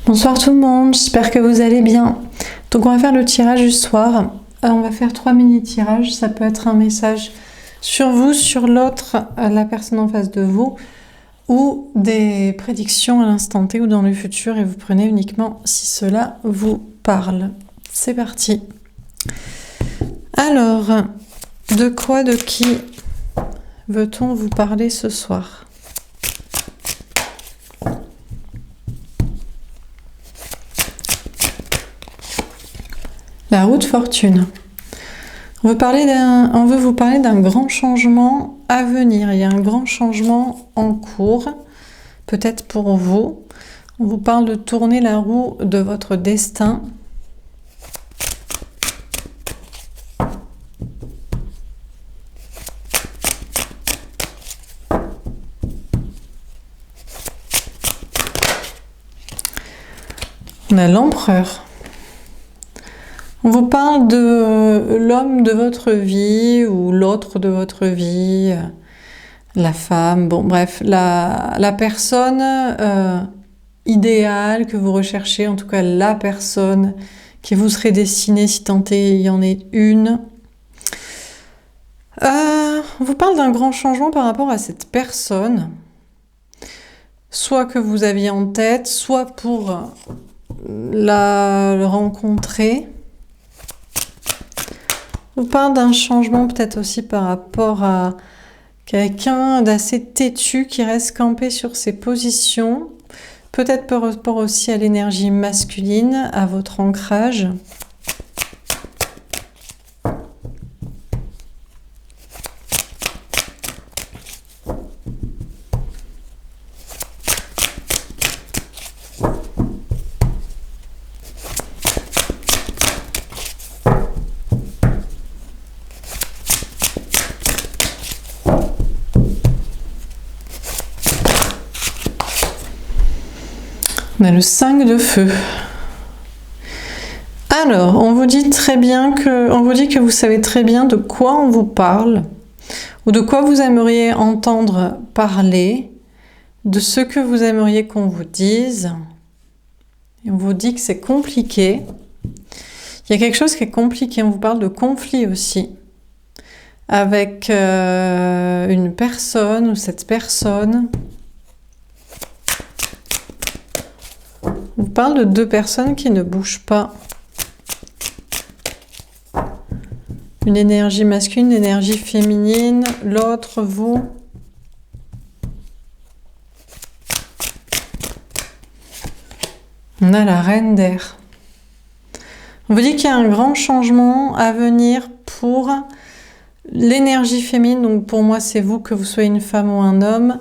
Bonsoir tout le monde, j'espère que vous allez bien. Donc on va faire le tirage du soir. On va faire 3 mini-tirages, ça peut être un message sur vous, sur l'autre, la personne en face de vous, ou des prédictions à l'instant T ou dans le futur, et vous prenez uniquement si cela vous parle. C'est parti. Alors, de quoi, de qui veut-on vous parler ce soir ? La roue de fortune. On veut vous parler d'un grand changement à venir. Il y a un grand changement en cours, peut-être pour vous. On vous parle de tourner la roue de votre destin. On a l'empereur. On vous parle de l'homme de votre vie ou l'autre de votre vie, la femme, bon bref, la personne idéale que vous recherchez, en tout cas la personne qui vous serait destinée si tant est il y en est une. On vous parle d'un grand changement par rapport à cette personne, soit que vous aviez en tête, soit pour la rencontrer. On vous parle d'un changement peut-être aussi par rapport à quelqu'un d'assez têtu qui reste campé sur ses positions, peut-être par rapport aussi à l'énergie masculine, à votre ancrage. On a le 5 de feu. Alors, on vous dit que vous savez très bien de quoi on vous parle, ou de quoi vous aimeriez entendre parler, de ce que vous aimeriez qu'on vous dise. Et on vous dit que c'est compliqué. Il y a quelque chose qui est compliqué. On vous parle de conflit aussi, avec une personne ou cette personne. On vous parle de deux personnes qui ne bougent pas. Une énergie masculine, une énergie féminine, l'autre, vous. On a la reine d'air. On vous dit qu'il y a un grand changement à venir pour l'énergie féminine. Donc pour moi, c'est vous, que vous soyez une femme ou un homme.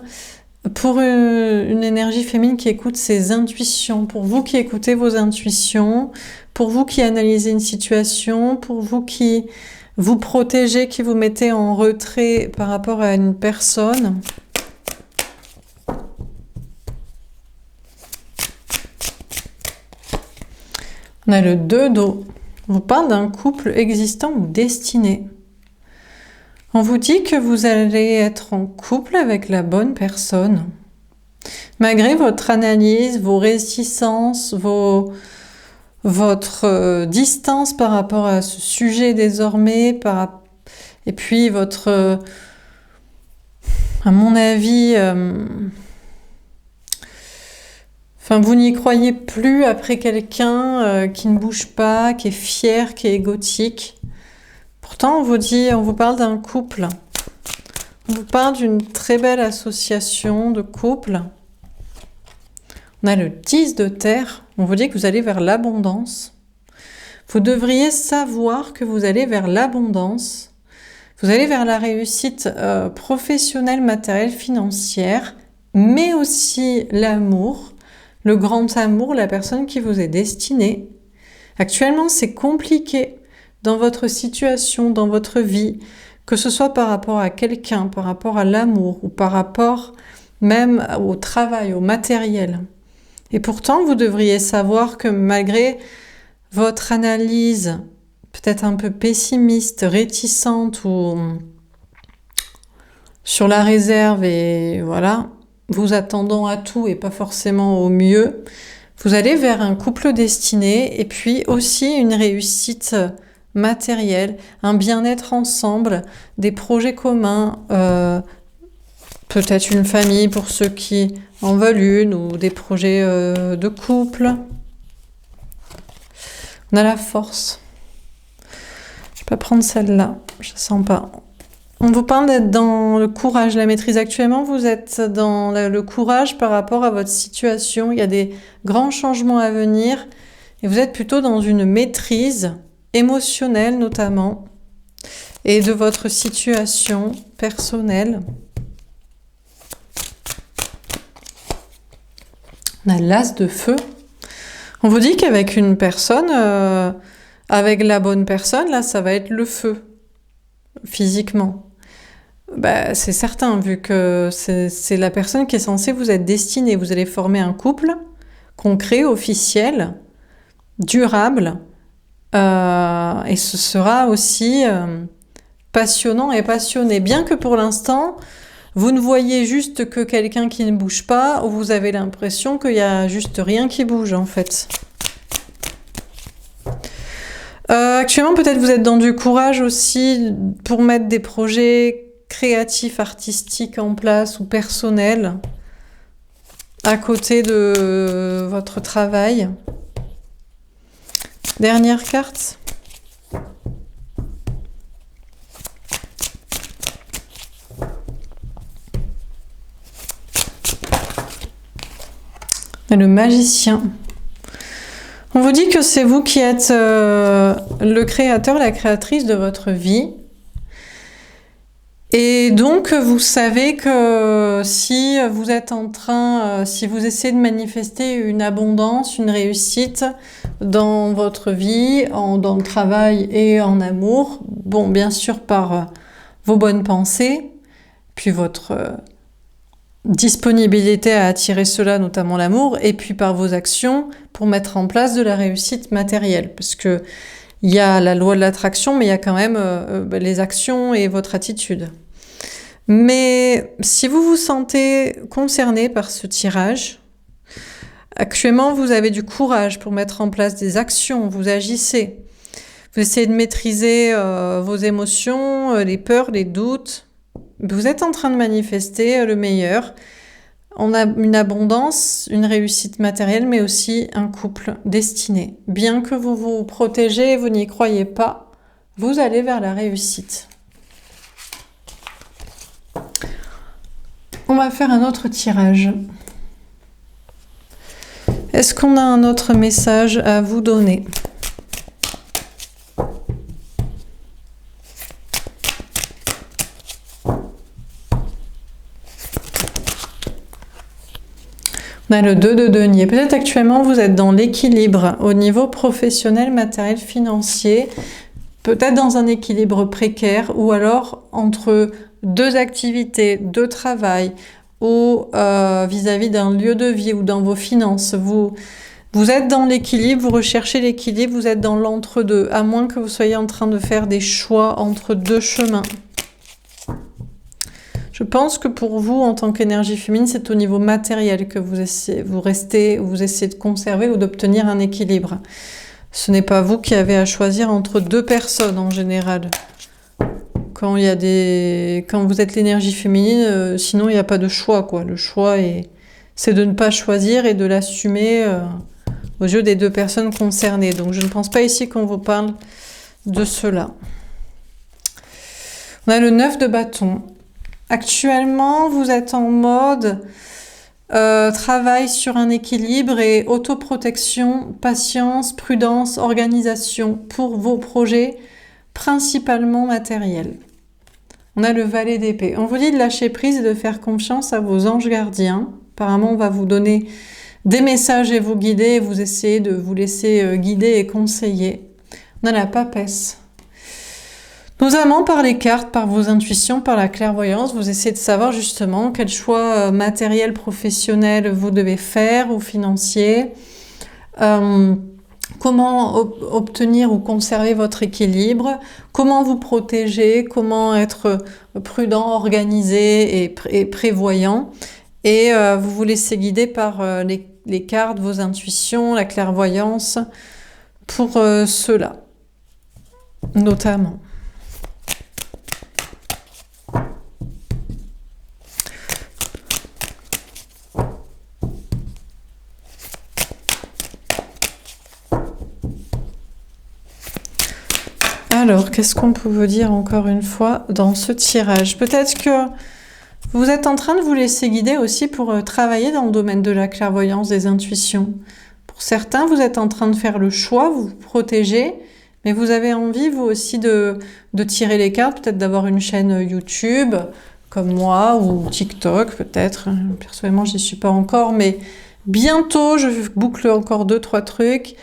Pour une énergie féminine qui écoute ses intuitions, pour vous qui écoutez vos intuitions, pour vous qui analysez une situation, pour vous qui vous protégez, qui vous mettez en retrait par rapport à une personne. On a le 2 d'eau. On vous parle d'un couple existant ou destiné. On vous dit que vous allez être en couple avec la bonne personne. Malgré votre analyse, vos réticences, votre distance par rapport à ce sujet désormais, et puis votre, à mon avis, vous n'y croyez plus après quelqu'un qui ne bouge pas, qui est fier, qui est égotique. Pourtant, on vous parle d'un couple. On vous parle d'une très belle association de couple. On a le 10 de terre. On vous dit que vous allez vers l'abondance. Vous devriez savoir que vous allez vers l'abondance. Vous allez vers la réussite professionnelle, matérielle, financière, mais aussi l'amour, le grand amour, la personne qui vous est destinée. Actuellement, c'est compliqué dans votre situation, dans votre vie, que ce soit par rapport à quelqu'un, par rapport à l'amour ou par rapport même au travail, au matériel. Et pourtant, vous devriez savoir que malgré votre analyse peut-être un peu pessimiste, réticente ou sur la réserve et voilà, vous attendant à tout et pas forcément au mieux, Vous allez vers un couple destiné et puis aussi une réussite matérielle, un bien-être ensemble, des projets communs, peut-être une famille pour ceux qui en veulent une ou des projets de couple. On a la force. Je vais pas prendre celle-là, je ne sens pas. On vous parle d'être dans le courage, la maîtrise. Actuellement, vous êtes dans le courage par rapport à votre situation. Il y a des grands changements à venir et vous êtes plutôt dans une maîtrise émotionnelle notamment et de votre situation personnelle. On a l'as de feu. On vous dit qu'avec une personne, avec la bonne personne, là, ça va être le feu, physiquement. Bah, c'est certain, vu que c'est la personne qui est censée vous être destinée. Vous allez former un couple concret, officiel, durable, et ce sera aussi passionnant et passionné. Bien que pour l'instant, vous ne voyez juste que quelqu'un qui ne bouge pas, ou vous avez l'impression qu'il n'y a juste rien qui bouge, en fait. Actuellement, peut-être vous êtes dans du courage aussi pour mettre des projets créatifs, artistiques en place ou personnels à côté de votre travail. Dernière carte. Le magicien. On vous dit que c'est vous qui êtes le créateur, la créatrice de votre vie. Et donc, vous savez que si vous êtes en train, si vous essayez de manifester une abondance, une réussite dans votre vie, dans le travail et en amour, bon, bien sûr par vos bonnes pensées, puis votre disponibilité à attirer cela, notamment l'amour, et puis par vos actions pour mettre en place de la réussite matérielle. Parce que il y a la loi de l'attraction, mais il y a quand même les actions et votre attitude. Mais si vous vous sentez concerné par ce tirage, actuellement vous avez du courage pour mettre en place des actions, vous agissez, vous essayez de maîtriser vos émotions, les peurs, les doutes. Vous êtes en train de manifester le meilleur. On a une abondance, une réussite matérielle, mais aussi un couple destiné. Bien que vous vous protégez, vous n'y croyez pas, vous allez vers la réussite. On va faire un autre tirage. Est-ce qu'on a un autre message à vous donner ? On a le 2 de denier. Peut-être actuellement vous êtes dans l'équilibre au niveau professionnel, matériel, financier. Peut-être dans un équilibre précaire ou alors entre deux activités, deux travail ou vis-à-vis d'un lieu de vie ou dans vos finances. Vous êtes dans l'équilibre, vous recherchez l'équilibre, vous êtes dans l'entre-deux, à moins que vous soyez en train de faire des choix entre deux chemins. Je pense que pour vous, en tant qu'énergie féminine, c'est au niveau matériel que vous essayez de conserver ou d'obtenir un équilibre. Ce n'est pas vous qui avez à choisir entre deux personnes en général. Quand vous êtes l'énergie féminine, sinon il n'y a pas de choix, quoi. Le choix c'est de ne pas choisir et de l'assumer aux yeux des deux personnes concernées. Donc je ne pense pas ici qu'on vous parle de cela. On a le 9 de bâton. Actuellement, vous êtes en mode travail sur un équilibre et autoprotection, patience, prudence, organisation pour vos projets, principalement matériels. On a le valet d'épée. On vous dit de lâcher prise et de faire confiance à vos anges gardiens. Apparemment, on va vous donner des messages et vous guider, et vous essayez de vous laisser guider et conseiller. On a la papesse. Notamment par les cartes, par vos intuitions, par la clairvoyance, vous essayez de savoir justement quel choix matériel, professionnel vous devez faire ou financier, comment obtenir ou conserver votre équilibre, comment vous protéger, comment être prudent, organisé et prévoyant. Et vous vous laissez guider par les cartes, vos intuitions, la clairvoyance, pour ceux-là, notamment. Alors, qu'est-ce qu'on peut vous dire encore une fois dans ce tirage? Peut-être que vous êtes en train de vous laisser guider aussi pour travailler dans le domaine de la clairvoyance, des intuitions. Pour certains, vous êtes en train de faire le choix, vous vous protégez, mais vous avez envie, vous aussi, de tirer les cartes, peut-être d'avoir une chaîne YouTube, comme moi, ou TikTok, peut-être. Personnellement, j'y suis pas encore, mais bientôt, je boucle encore 2-3 trucs.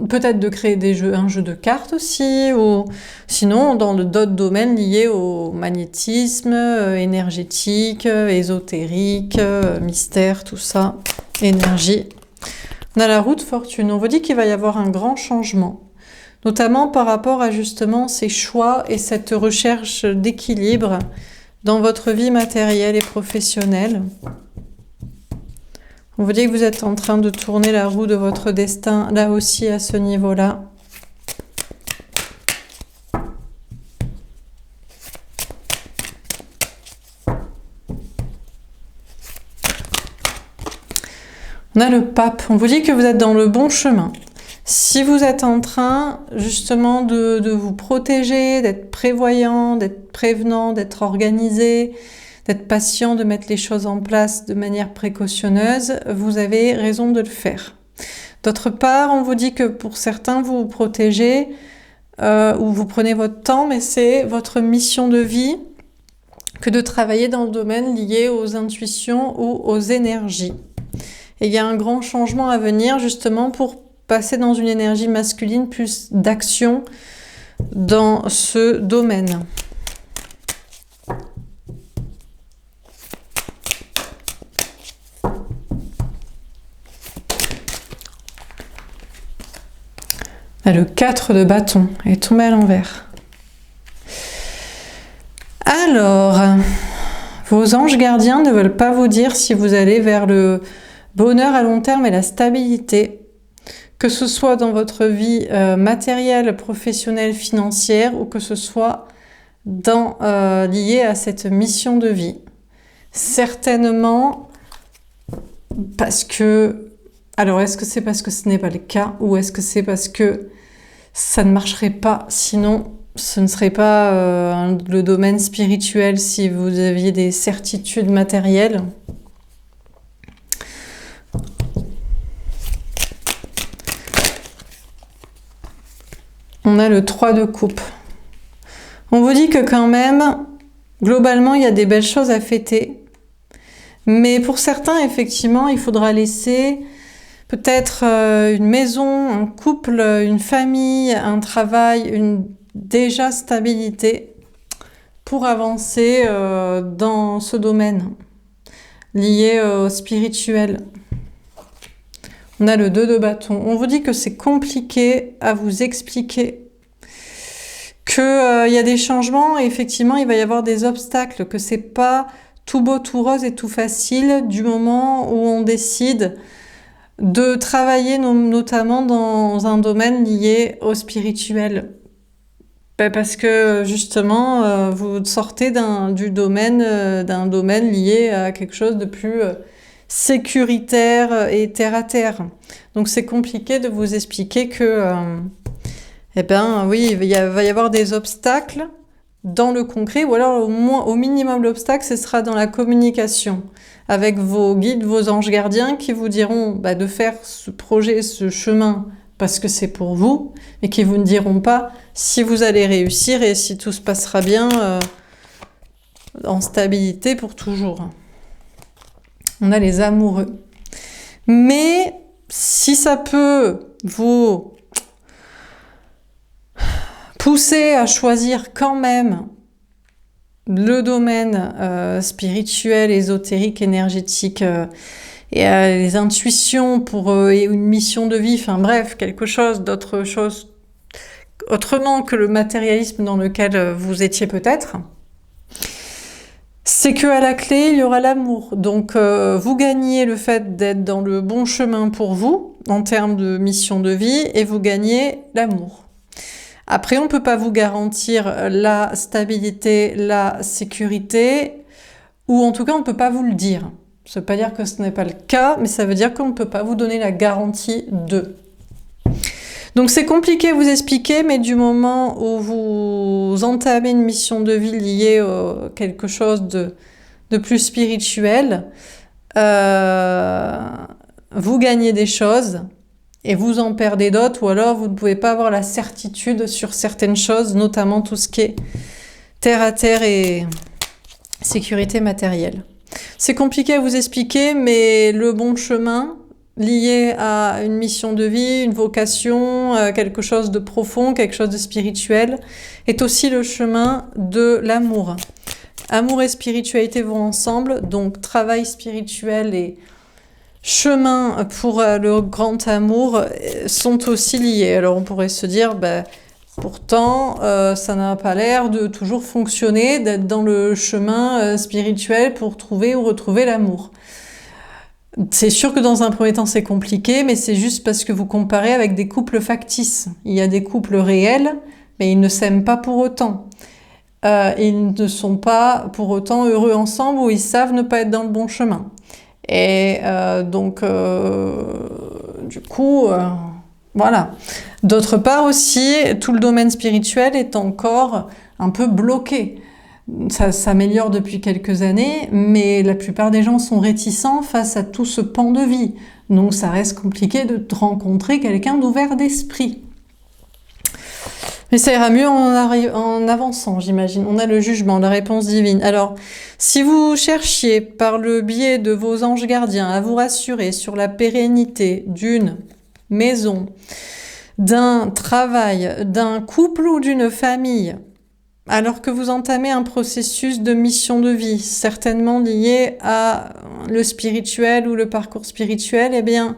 Peut-être de créer un jeu de cartes aussi, ou sinon dans d'autres domaines liés au magnétisme, énergétique, ésotérique, mystère, tout ça, énergie. On a la roue de fortune. On vous dit qu'il va y avoir un grand changement, notamment par rapport à justement ces choix et cette recherche d'équilibre dans votre vie matérielle et professionnelle. On vous dit que vous êtes en train de tourner la roue de votre destin, là aussi à ce niveau-là. On a le pape. On vous dit que vous êtes dans le bon chemin. Si vous êtes en train justement de vous protéger, d'être prévoyant, d'être prévenant, d'être organisé, d'être patient, de mettre les choses en place de manière précautionneuse, vous avez raison de le faire. D'autre part, on vous dit que pour certains, vous vous protégez ou vous prenez votre temps, mais c'est votre mission de vie que de travailler dans le domaine lié aux intuitions ou aux énergies. Et il y a un grand changement à venir justement pour passer dans une énergie masculine plus d'action dans ce domaine. Le 4 de bâton est tombé à l'envers. Alors, vos anges gardiens ne veulent pas vous dire si vous allez vers le bonheur à long terme et la stabilité, que ce soit dans votre vie matérielle, professionnelle, financière, ou que ce soit lié à cette mission de vie. Certainement parce que... Alors, est-ce que c'est parce que ce n'est pas le cas, ou est-ce que c'est parce que ça ne marcherait pas, sinon ce ne serait pas le domaine spirituel si vous aviez des certitudes matérielles? On a le 3 de coupe. On vous dit que quand même, globalement, il y a des belles choses à fêter. Mais pour certains, effectivement, il faudra laisser peut-être une maison, un couple, une famille, un travail, une déjà stabilité pour avancer dans ce domaine lié au spirituel. On a le 2 de bâton. On vous dit que c'est compliqué à vous expliquer, qu'il y a des changements et effectivement il va y avoir des obstacles, que c'est pas tout beau, tout rose et tout facile du moment où on décide de travailler notamment dans un domaine lié au spirituel. Parce que justement, vous sortez d'un domaine lié à quelque chose de plus sécuritaire et terre à terre. Donc c'est compliqué de vous expliquer que, eh ben oui, va y avoir des obstacles dans le concret, ou alors au minimum l'obstacle, ce sera dans la communication avec vos guides, vos anges gardiens qui vous diront de faire ce projet, ce chemin, parce que c'est pour vous, mais qui vous ne diront pas si vous allez réussir et si tout se passera bien en stabilité pour toujours. On a les amoureux. Mais si ça peut vous pousser à choisir quand même le domaine spirituel, ésotérique, énergétique, et les intuitions pour et une mission de vie, enfin bref, quelque chose d'autre chose autrement que le matérialisme dans lequel vous étiez peut-être, c'est que à la clé, il y aura l'amour. Donc, vous gagnez le fait d'être dans le bon chemin pour vous, en termes de mission de vie, et vous gagnez l'amour. Après, on ne peut pas vous garantir la stabilité, la sécurité, ou en tout cas, on ne peut pas vous le dire. Ça ne veut pas dire que ce n'est pas le cas, mais ça veut dire qu'on ne peut pas vous donner la garantie de. Donc c'est compliqué à vous expliquer, mais du moment où vous entamez une mission de vie liée à quelque chose de plus spirituel, vous gagnez des choses et vous en perdez d'autres, ou alors vous ne pouvez pas avoir la certitude sur certaines choses, notamment tout ce qui est terre à terre et sécurité matérielle. C'est compliqué à vous expliquer, mais le bon chemin, lié à une mission de vie, une vocation, quelque chose de profond, quelque chose de spirituel, est aussi le chemin de l'amour. Amour et spiritualité vont ensemble, donc travail spirituel et chemin pour le grand amour sont aussi liés. Alors on pourrait se dire, pourtant ça n'a pas l'air de toujours fonctionner, d'être dans le chemin spirituel pour trouver ou retrouver l'amour. C'est sûr que dans un premier temps c'est compliqué, mais c'est juste parce que vous comparez avec des couples factices. Il y a des couples réels, mais ils ne s'aiment pas pour autant. Ils ne sont pas pour autant heureux ensemble, ou ils savent ne pas être dans le bon chemin. Et donc, du coup, voilà. D'autre part aussi, tout le domaine spirituel est encore un peu bloqué. Ça s'améliore depuis quelques années, mais la plupart des gens sont réticents face à tout ce pan de vie. Donc ça reste compliqué de rencontrer quelqu'un d'ouvert d'esprit. Mais ça ira mieux en avançant, j'imagine. On a le jugement, la réponse divine. Alors, si vous cherchiez par le biais de vos anges gardiens à vous rassurer sur la pérennité d'une maison, d'un travail, d'un couple ou d'une famille, alors que vous entamez un processus de mission de vie, certainement lié à le spirituel ou le parcours spirituel, eh bien,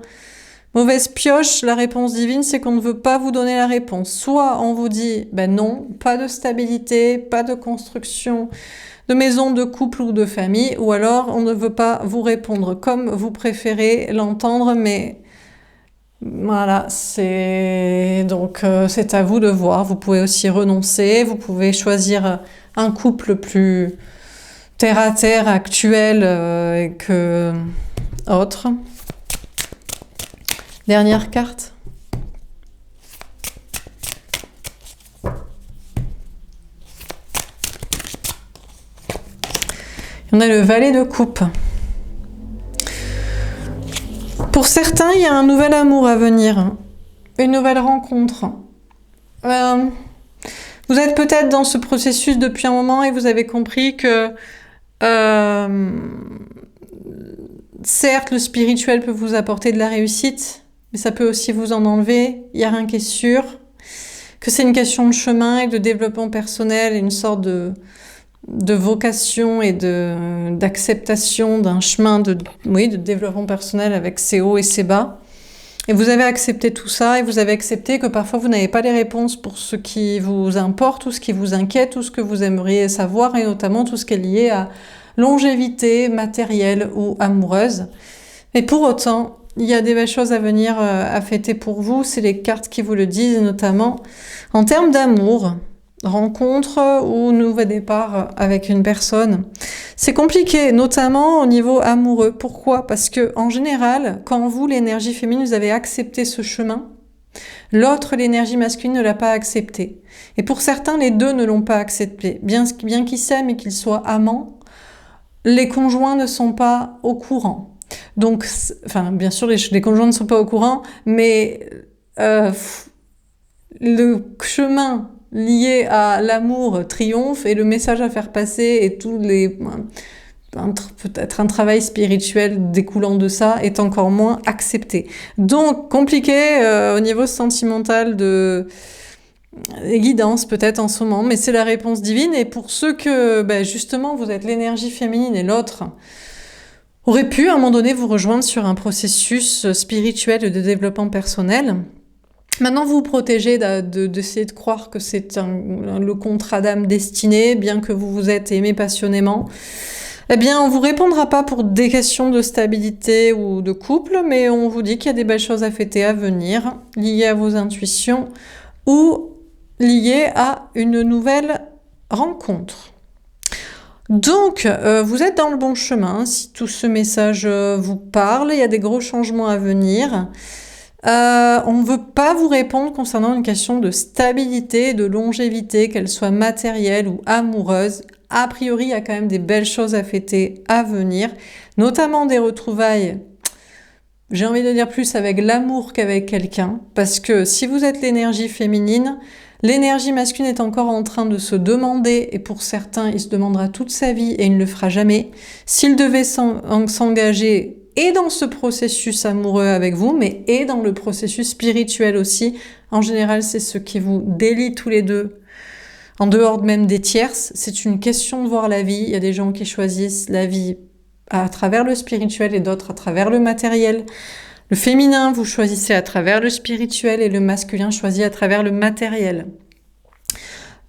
mauvaise pioche, la réponse divine, c'est qu'on ne veut pas vous donner la réponse. Soit on vous dit, non, pas de stabilité, pas de construction de maison, de couple ou de famille, ou alors on ne veut pas vous répondre comme vous préférez l'entendre, mais voilà, c'est à vous de voir. Vous pouvez aussi renoncer, vous pouvez choisir un couple plus terre à terre, actuel que autre. Dernière carte. On a le valet de coupe. Pour certains, il y a un nouvel amour à venir, une nouvelle rencontre. Vous êtes peut-être dans ce processus depuis un moment et vous avez compris que certes, le spirituel peut vous apporter de la réussite, mais ça peut aussi vous en enlever. Il n'y a rien qui est sûr. Que c'est une question de chemin et de développement personnel, et une sorte de vocation et d'acceptation d'un chemin de développement personnel avec ses hauts et ses bas. Et vous avez accepté tout ça, et vous avez accepté que parfois vous n'avez pas les réponses pour ce qui vous importe, ou ce qui vous inquiète, ou ce que vous aimeriez savoir, et notamment tout ce qui est lié à longévité matérielle ou amoureuse. Mais pour autant, il y a des belles choses à venir à fêter pour vous, c'est les cartes qui vous le disent, notamment en termes d'amour, rencontre ou nouveau départ avec une personne. C'est compliqué, notamment au niveau amoureux. Pourquoi ? Parce que en général, quand vous, l'énergie féminine, vous avez accepté ce chemin, l'autre, l'énergie masculine, ne l'a pas accepté. Et pour certains, les deux ne l'ont pas accepté. Bien qu'ils s'aiment et qu'ils soient amants, les conjoints ne sont pas au courant. Donc, bien sûr, les conjoints ne sont pas au courant, mais le chemin lié à l'amour triomphe, et le message à faire passer et peut-être un travail spirituel découlant de ça est encore moins accepté. Donc, compliqué au niveau sentimental de guidance peut-être en ce moment, mais c'est la réponse divine. Et pour ceux que justement vous êtes l'énergie féminine et l'autre aurait pu à un moment donné vous rejoindre sur un processus spirituel de développement personnel, maintenant vous vous protégez d'essayer de croire que c'est le contrat d'âme destiné, bien que vous vous êtes aimé passionnément. Eh bien, on vous répondra pas pour des questions de stabilité ou de couple, mais on vous dit qu'il y a des belles choses à fêter à venir, liées à vos intuitions ou liées à une nouvelle rencontre. Donc, vous êtes dans le bon chemin. Si tout ce message vous parle, il y a des gros changements à venir. On ne veut pas vous répondre concernant une question de stabilité, de longévité, qu'elle soit matérielle ou amoureuse. A priori, il y a quand même des belles choses à fêter à venir, notamment des retrouvailles, j'ai envie de dire plus avec l'amour qu'avec quelqu'un, parce que si vous êtes l'énergie féminine, l'énergie masculine est encore en train de se demander, et pour certains, il se demandera toute sa vie et il ne le fera jamais, s'il devait s'engager et dans ce processus amoureux avec vous, mais et dans le processus spirituel aussi. En général, c'est ce qui vous délie tous les deux. En dehors même des tierces, c'est une question de voir la vie. Il y a des gens qui choisissent la vie à travers le spirituel et d'autres à travers le matériel. Le féminin, vous choisissez à travers le spirituel et le masculin choisit à travers le matériel.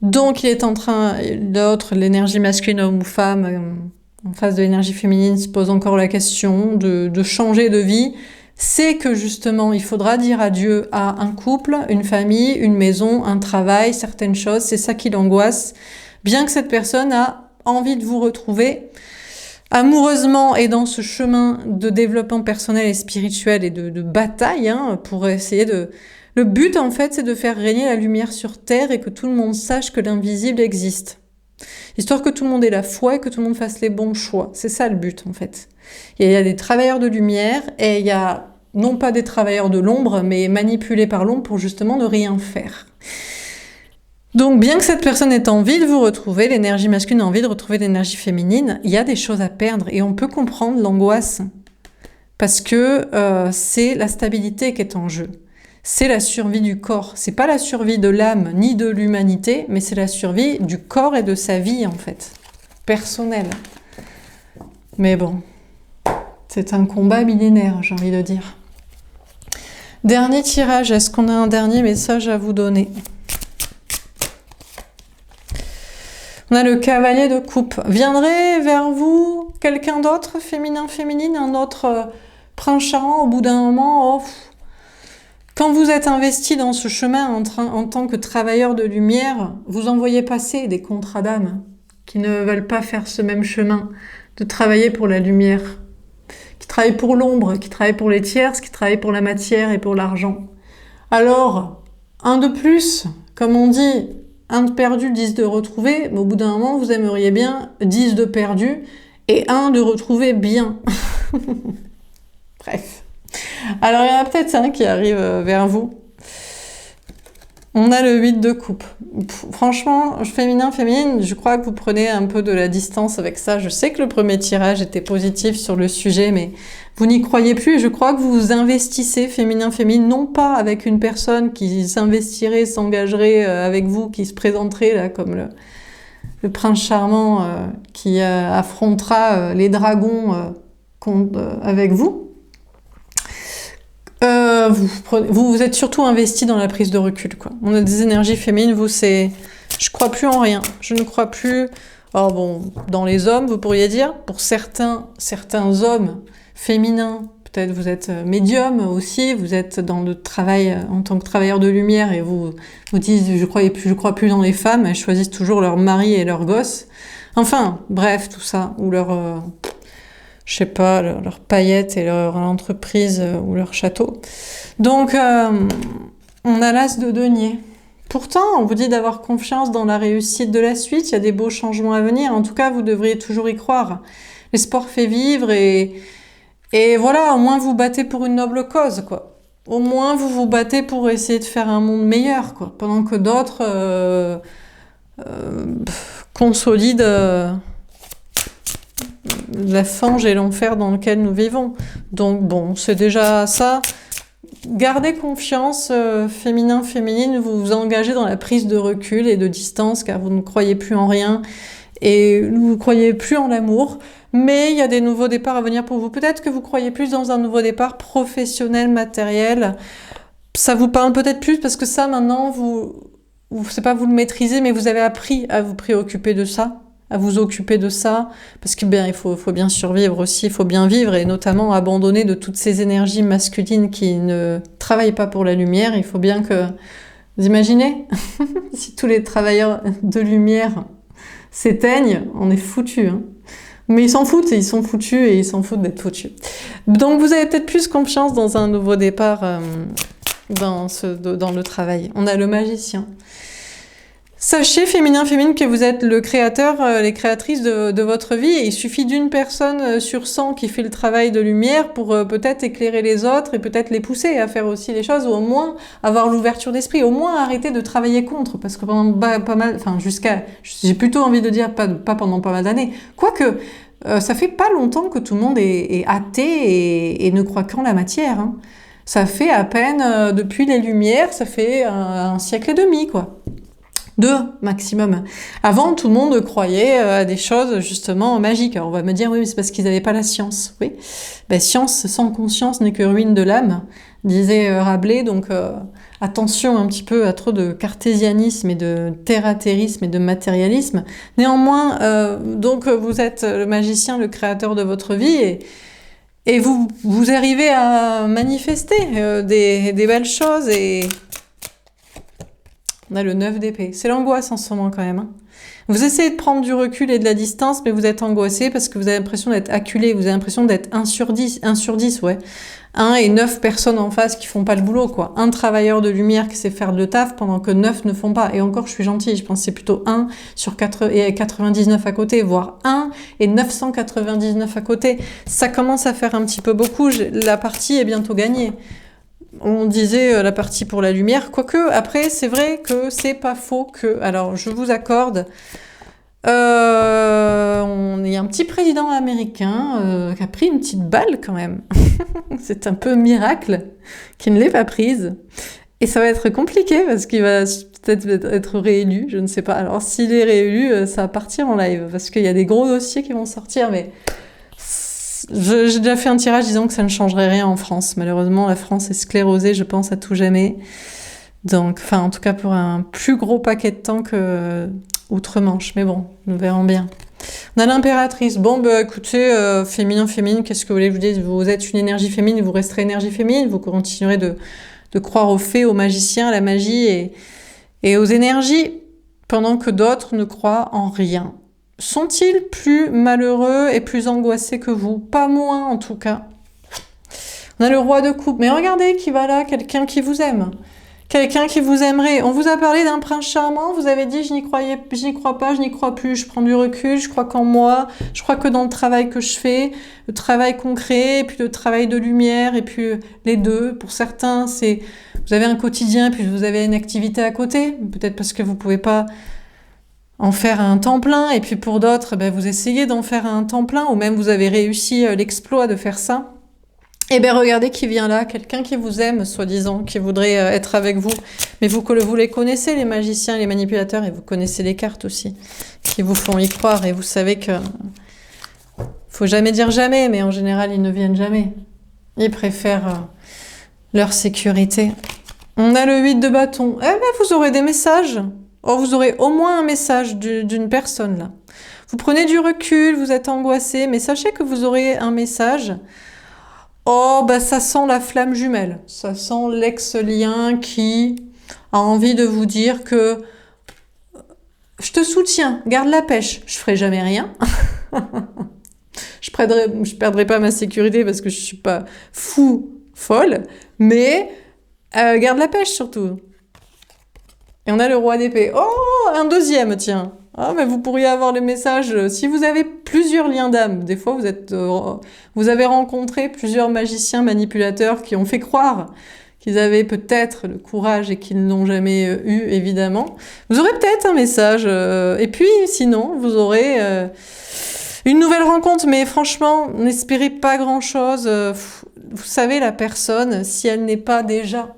Donc, il est en train, l'autre, l'énergie masculine, homme ou femme, en face de l'énergie féminine, se pose encore la question de changer de vie. C'est que justement, il faudra dire adieu à un couple, une famille, une maison, un travail, certaines choses. C'est ça qui l'angoisse. Bien que cette personne a envie de vous retrouver amoureusement et dans ce chemin de développement personnel et spirituel et de bataille pour essayer de... Le but, en fait, c'est de faire régner la lumière sur Terre et que tout le monde sache que l'invisible existe. Histoire que tout le monde ait la foi et que tout le monde fasse les bons choix. C'est ça le but, en fait. Et il y a des travailleurs de lumière et il y a non pas des travailleurs de l'ombre, mais manipulés par l'ombre pour justement ne rien faire. Donc, bien que cette personne ait envie de vous retrouver, l'énergie masculine a envie de retrouver l'énergie féminine, il y a des choses à perdre et on peut comprendre l'angoisse parce que c'est la stabilité qui est en jeu. C'est la survie du corps. C'est pas la survie de l'âme ni de l'humanité, mais c'est la survie du corps et de sa vie, en fait, personnelle. Mais bon, c'est un combat millénaire, j'ai envie de dire. Dernier tirage, est-ce qu'on a un dernier message à vous donner ? On a le cavalier de coupe. Viendrait vers vous quelqu'un d'autre, féminin, féminine, un autre prince charmant au bout d'un moment. Oh, quand vous êtes investi dans ce chemin en tant que travailleur de lumière, vous en voyez passer des contrats d'âme qui ne veulent pas faire ce même chemin, de travailler pour la lumière, qui travaillent pour l'ombre, qui travaillent pour les tierces, qui travaillent pour la matière et pour l'argent. Alors, un de plus, comme on dit, un de perdu, 10 de retrouvé, mais au bout d'un moment, vous aimeriez bien 10 de perdu et un de retrouvé bien. Bref. Alors, il y en a peut-être un qui arrive vers vous. On a le 8 de coupe. Franchement, féminin, je crois que vous prenez un peu de la distance avec ça. Je sais que le premier tirage était positif sur le sujet, mais vous n'y croyez plus. Je crois que vous vous investissez féminin, non pas avec une personne qui s'investirait, s'engagerait avec vous, qui se présenterait là comme le prince charmant qui affrontera les dragons avec vous. Vous êtes surtout investi dans la prise de recul, quoi. On a des énergies féminines, vous, c'est... Je crois plus en rien. Je ne crois plus... Alors bon, dans les hommes, vous pourriez dire, pour certains hommes féminins, peut-être vous êtes médium aussi, vous êtes dans le travail en tant que travailleur de lumière et vous dites je crois plus dans les femmes, elles choisissent toujours leur mari et leurs gosses. Enfin, bref, tout ça, ou leur... je sais pas, leurs paillettes et leur entreprise ou leur château. Donc, on a l'as de denier. Pourtant, on vous dit d'avoir confiance dans la réussite de la suite, il y a des beaux changements à venir. En tout cas, vous devriez toujours y croire. L'espoir fait vivre et voilà, au moins vous battez pour une noble cause, quoi. Au moins vous vous battez pour essayer de faire un monde meilleur, quoi. Pendant que d'autres consolident... la fange et l'enfer dans lequel nous vivons. Donc bon, c'est déjà ça. Gardez confiance, féminin, féminine, vous vous engagez dans la prise de recul et de distance car vous ne croyez plus en rien et vous ne croyez plus en l'amour. Mais il y a des nouveaux départs à venir pour vous. Peut-être que vous croyez plus dans un nouveau départ professionnel, matériel. Ça vous parle peut-être plus parce que ça maintenant, c'est pas vous le maîtrisez, mais vous avez appris à vous préoccuper de ça. à vous occuper de ça, parce que bien, il faut bien survivre aussi, il faut bien vivre, et notamment abandonner de toutes ces énergies masculines qui ne travaillent pas pour la lumière. Il faut bien que... Vous imaginez si tous les travailleurs de lumière s'éteignent, on est foutus, hein. Mais ils s'en foutent, ils sont foutus et ils s'en foutent d'être foutus. Donc vous avez peut-être plus confiance dans un nouveau départ dans le travail. On a le magicien. Sachez, féminin, féminine, que vous êtes le créateur, les créatrices de votre vie. Et il suffit d'une personne sur 100 qui fait le travail de lumière pour peut-être éclairer les autres et peut-être les pousser à faire aussi les choses, ou au moins avoir l'ouverture d'esprit, au moins arrêter de travailler contre. Parce que pendant pas mal, enfin j'ai plutôt envie de dire pas pendant pas mal d'années. Quoique, ça fait pas longtemps que tout le monde est athée et ne croit qu'en la matière, hein. Ça fait à peine, depuis les Lumières, ça fait un siècle et demi, quoi. 2 maximum. Avant, tout le monde croyait à des choses justement magiques. Alors on va me dire, oui, mais c'est parce qu'ils n'avaient pas la science. Oui, ben, science sans conscience n'est que ruine de l'âme, disait Rabelais. Donc attention un petit peu à trop de cartésianisme et de terre-à-terrisme et de matérialisme. Néanmoins, donc vous êtes le magicien, le créateur de votre vie, et vous arrivez à manifester des belles choses. Et on a le 9 d'épée. C'est l'angoisse en ce moment quand même, hein. Vous essayez de prendre du recul et de la distance, mais vous êtes angoissé parce que vous avez l'impression d'être acculé, vous avez l'impression d'être 1 sur 10, ouais. 1 et 9 personnes en face qui font pas le boulot, quoi. Un travailleur de lumière qui sait faire le taf pendant que 9 ne font pas. Et encore, je suis gentille, je pense que c'est plutôt 1 sur 4 et 99 à côté, voire 1 et 999 à côté. Ça commence à faire un petit peu beaucoup. La partie est bientôt gagnée. On disait la partie pour la lumière, quoique après c'est vrai que c'est pas faux que, alors je vous accorde, il y a un petit président américain qui a pris une petite balle quand même. C'est un peu miracle qu'il ne l'ait pas prise, et ça va être compliqué parce qu'il va peut-être être réélu, je ne sais pas. Alors s'il est réélu, ça va partir en live parce qu'il y a des gros dossiers qui vont sortir, mais j'ai déjà fait un tirage disant que ça ne changerait rien en France. Malheureusement, la France est sclérosée, je pense, à tout jamais. Donc, enfin, en tout cas, pour un plus gros paquet de temps que outre-Manche. Mais bon, nous verrons bien. On a l'impératrice. Bon, bah, écoutez, féminin, qu'est-ce que vous voulez que je vous dise? Vous êtes une énergie féminine, vous resterez énergie féminine, vous continuerez de croire aux fées, aux magiciens, à la magie et aux énergies, pendant que d'autres ne croient en rien. Sont-ils plus malheureux et plus angoissés que vous? Pas moins, en tout cas. On a le roi de coupe. Mais regardez qui va là, quelqu'un qui vous aime. Quelqu'un qui vous aimerait. On vous a parlé d'un prince charmant, vous avez dit je n'y crois pas, je n'y crois plus, je prends du recul, je crois qu'en moi, je crois que dans le travail que je fais, le travail concret, et puis le travail de lumière, et puis les deux. Pour certains, c'est vous avez un quotidien, et puis vous avez une activité à côté, peut-être parce que vous pouvez pas en faire un temps plein, et puis pour d'autres, ben, vous essayez d'en faire un temps plein, ou même vous avez réussi l'exploit de faire ça. Et bien regardez qui vient là, quelqu'un qui vous aime, soi-disant, qui voudrait être avec vous. Mais vous les connaissez, les magiciens, les manipulateurs, et vous connaissez les cartes aussi, qui vous font y croire, et vous savez que... Faut jamais dire jamais, mais en général, ils ne viennent jamais. Ils préfèrent leur sécurité. On a le 8 de bâton. Eh ben, vous aurez des messages. Oh, vous aurez au moins un message d'une personne, là. Vous prenez du recul, vous êtes angoissé, mais sachez que vous aurez un message. Oh, bah ça sent la flamme jumelle. Ça sent l'ex-lien qui a envie de vous dire que je te soutiens, garde la pêche, je ferai jamais rien. Je perdrai pas ma sécurité parce que je suis pas folle, mais garde la pêche surtout. Et on a le roi d'épée. Oh, un deuxième, tiens. Ah, mais vous pourriez avoir le message, si vous avez plusieurs liens d'âme, des fois vous avez rencontré plusieurs magiciens manipulateurs qui ont fait croire qu'ils avaient peut-être le courage et qu'ils n'ont jamais eu, évidemment. Vous aurez peut-être un message, et puis sinon, vous aurez une nouvelle rencontre, mais franchement, n'espérez pas grand-chose. Vous savez, la personne, si elle n'est pas déjà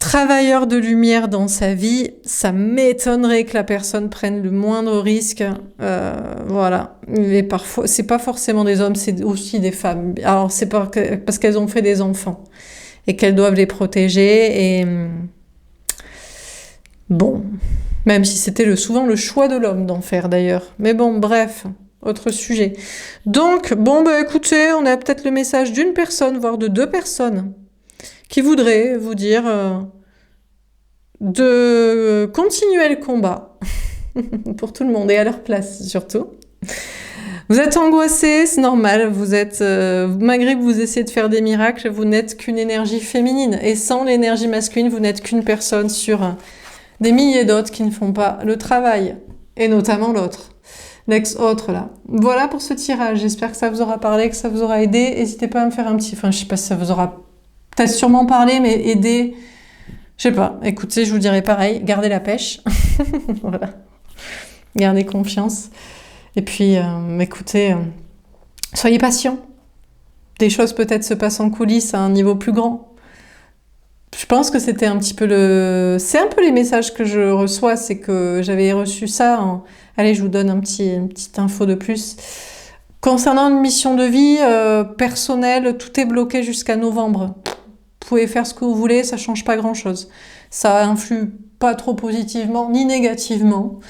travailleur de lumière dans sa vie, ça m'étonnerait que la personne prenne le moindre risque. Voilà. Et parfois, c'est pas forcément des hommes, c'est aussi des femmes. Alors, c'est parce qu'elles ont fait des enfants et qu'elles doivent les protéger. Et bon, Même si c'était souvent le choix de l'homme d'en faire d'ailleurs. Mais bon, bref, autre sujet. Donc, bon, bah écoutez, on a peut-être le message d'une personne, voire de 2 personnes, qui voudraient vous dire de continuer le combat, pour tout le monde, et à leur place surtout. Vous êtes angoissé, c'est normal, vous êtes, malgré que vous essayez de faire des miracles, vous n'êtes qu'une énergie féminine, et sans l'énergie masculine, vous n'êtes qu'une personne sur des milliers d'autres qui ne font pas le travail, et notamment l'autre, l'ex-autre là. Voilà pour ce tirage, j'espère que ça vous aura parlé, que ça vous aura aidé, n'hésitez pas à me faire un petit, enfin je sais pas si ça vous aura peut-être sûrement parlé, mais aidé, je sais pas, écoutez, je vous dirais pareil, gardez la pêche, voilà, gardez confiance. Et puis, écoutez, soyez patient. Des choses peut-être se passent en coulisses à un niveau plus grand. Je pense que c'était un petit peu c'est un peu les messages que je reçois, c'est que j'avais reçu ça. Allez, je vous donne une petite info de plus. Concernant une mission de vie personnelle, tout est bloqué jusqu'à novembre. Vous pouvez faire ce que vous voulez, ça change pas grand-chose. Ça influe pas trop positivement ni négativement.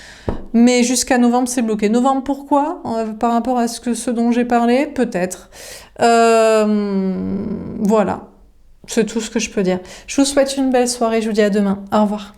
Mais jusqu'à novembre, c'est bloqué. Novembre, pourquoi? Par rapport à ce dont j'ai parlé? Peut-être. Voilà. C'est tout ce que je peux dire. Je vous souhaite une belle soirée. Je vous dis à demain. Au revoir.